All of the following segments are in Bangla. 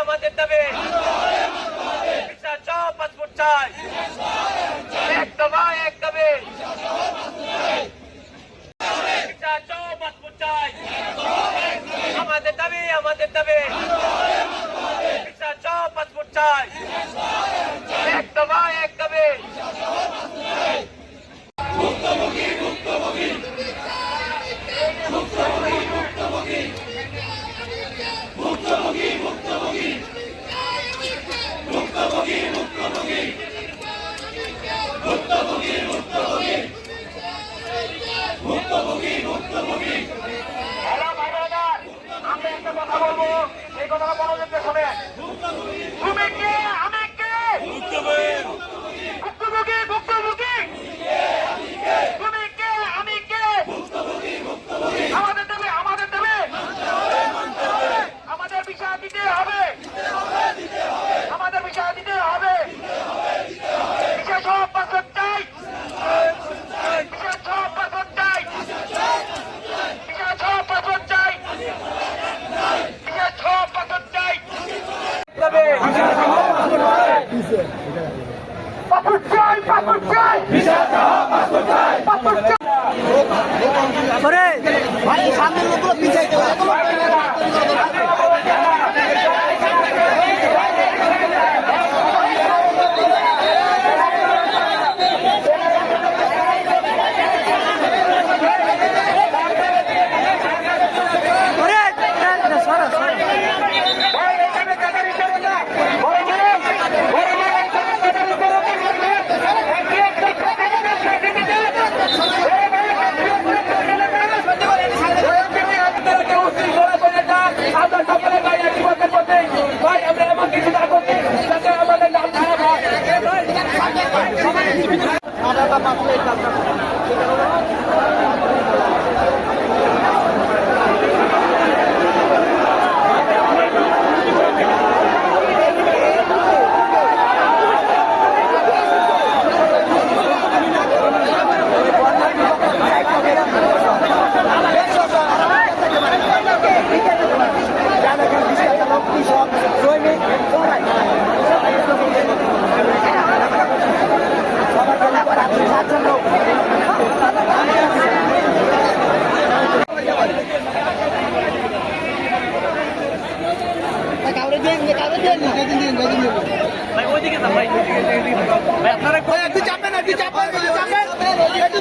আমাদের দাবি পাসপোর্ট চাই এক দফা এক দাবি পাসপোর্ট চাই আমাদের দাবি পাসপোর্ট চাই এক দফা এক দাবি আমি একটা কথা বলবো, এই কথাটা মনোযোগ দিয়ে শোনেন। তুমি কে, আমি কে? ভুক্তভোগী, ভুক্তভোগী। তুমি কে, আমি কে? আমাদের দেবে, আমাদের দেবে। আমাদের বিষয় দিতে হবে, আমাদের বিষয় দিতে হবে। বিষয় সব পাসপোর্ট চাই, বিষয় সব পাসপোর্ট চাই, বিষয় সব পাসপোর্ট চাই, বিষয় সব পাসপোর্ট চাই। পাসপোর্ট চাই, পাসপোর্ট চাই, পাসপোর্ট চাই। ভাই সামনের লোকগুলো পিছাইতে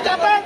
চাপেন